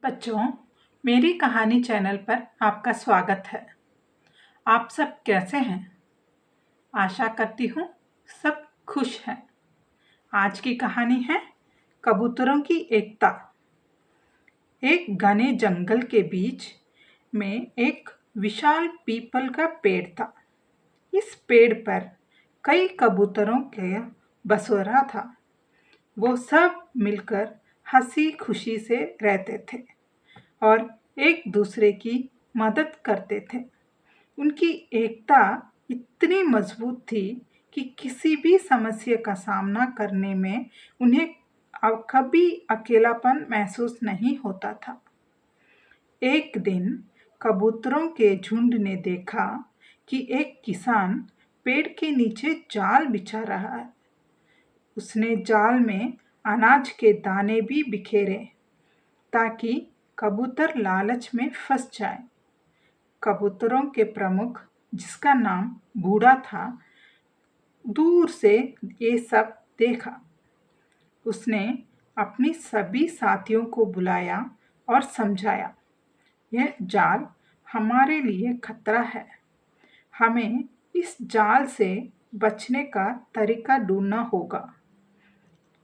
बच्चों, मेरी कहानी चैनल पर आपका स्वागत है। आप सब कैसे हैं? आशा करती हूँ सब खुश हैं। आज की कहानी है कबूतरों की एकता। एक घने जंगल के बीच में एक विशाल पीपल का पेड़ था। इस पेड़ पर कई कबूतरों का बसेरा था। वो सब मिलकर हंसी खुशी से रहते थे और एक दूसरे की मदद करते थे। उनकी एकता इतनी मजबूत थी कि किसी भी समस्या का सामना करने में उन्हें कभी अकेलापन महसूस नहीं होता था। एक दिन कबूतरों के झुंड ने देखा कि एक किसान पेड़ के नीचे जाल बिछा रहा है। उसने जाल में अनाज के दाने भी बिखेरे ताकि कबूतर लालच में फंस जाए। कबूतरों के प्रमुख, जिसका नाम बूढ़ा था, दूर से ये सब देखा। उसने अपनी सभी साथियों को बुलाया और समझाया, यह जाल हमारे लिए खतरा है। हमें इस जाल से बचने का तरीका ढूंढना होगा।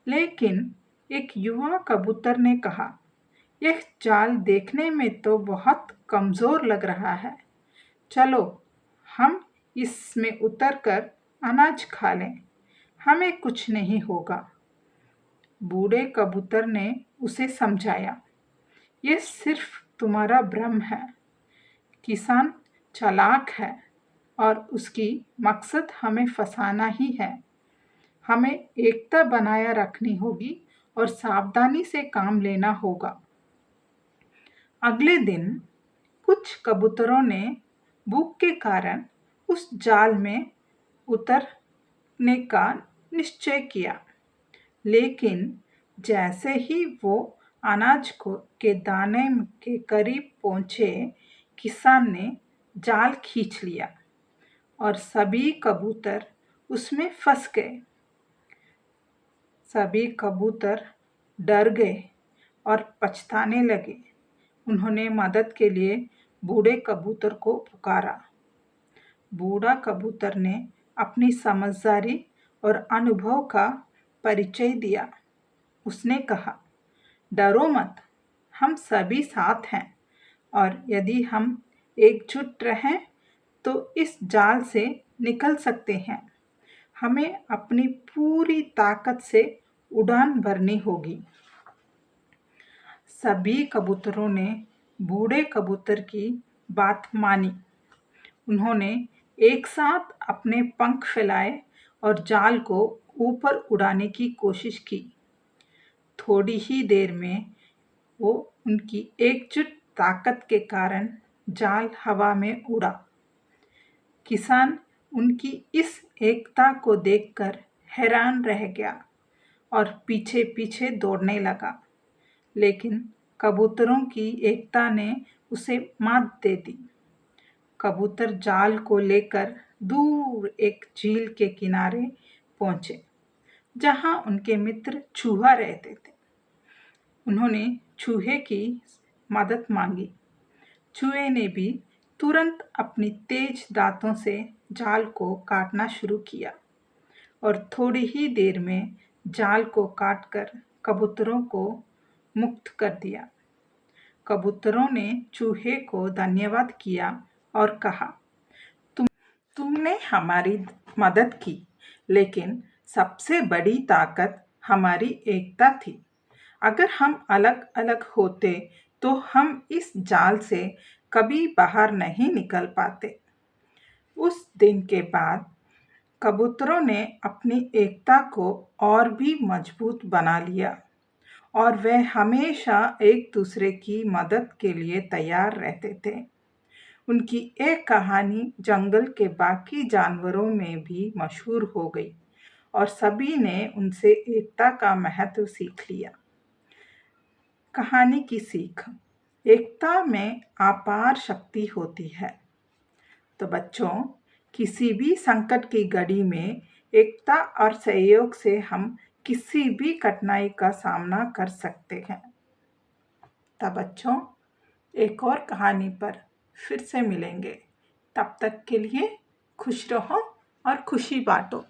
लेकिन एक युवा कबूतर ने कहा, यह जाल देखने में तो बहुत कमजोर लग रहा है। चलो हम इसमें उतरकर अनाज खा लें, हमें कुछ नहीं होगा। बूढ़े कबूतर ने उसे समझाया, यह सिर्फ तुम्हारा भ्रम है। किसान चालाक है और उसकी मकसद हमें फंसाना ही है। हमें एकता बनाए रखनी होगी और सावधानी से काम लेना होगा। अगले दिन कुछ कबूतरों ने भूख के कारण उस जाल में उतरने का निश्चय किया। लेकिन जैसे ही वो अनाज के दाने के करीब पहुंचे, किसान ने जाल खींच लिया और सभी कबूतर उसमें फंस गए। सभी कबूतर डर गए और पछताने लगे। उन्होंने मदद के लिए बूढ़े कबूतर को पुकारा। बूढ़ा कबूतर ने अपनी समझदारी और अनुभव का परिचय दिया। उसने कहा, डरो मत, हम सभी साथ हैं और यदि हम एकजुट रहें तो इस जाल से निकल सकते हैं। हमें अपनी पूरी ताकत से उड़ान भरनी होगी। सभी कबूतरों ने बूढ़े कबूतर की बात मानी। उन्होंने एक साथ अपने पंख फैलाए और जाल को ऊपर उड़ाने की कोशिश की। थोड़ी ही देर में वो उनकी एकजुट ताकत के कारण जाल हवा में उड़ा। किसान उनकी इस एकता को देखकर हैरान रह गया और पीछे पीछे दौड़ने लगा। लेकिन कबूतरों की एकता ने उसे मात दे दी। कबूतर जाल को लेकर दूर एक झील के किनारे पहुंचे, जहां उनके मित्र चूहा रहते थे। उन्होंने चूहे की मदद मांगी। चूहे ने भी तुरंत अपनी तेज दांतों से जाल को काटना शुरू किया और थोड़ी ही देर में जाल को काटकर कबूतरों को मुक्त कर दिया। कबूतरों ने चूहे को धन्यवाद किया और कहा, तुमने हमारी मदद की, लेकिन सबसे बड़ी ताकत हमारी एकता थी। अगर हम अलग अलग होते तो हम इस जाल से कभी बाहर नहीं निकल पाते। उस दिन के बाद कबूतरों ने अपनी एकता को और भी मजबूत बना लिया और वे हमेशा एक दूसरे की मदद के लिए तैयार रहते थे। उनकी एक कहानी जंगल के बाकी जानवरों में भी मशहूर हो गई और सभी ने उनसे एकता का महत्व सीख लिया। कहानी की सीख, एकता में अपार शक्ति होती है। तो बच्चों, किसी भी संकट की घड़ी में एकता और सहयोग से हम किसी भी कठिनाई का सामना कर सकते हैं। तब बच्चों एक और कहानी पर फिर से मिलेंगे। तब तक के लिए खुश रहो और खुशी बांटो।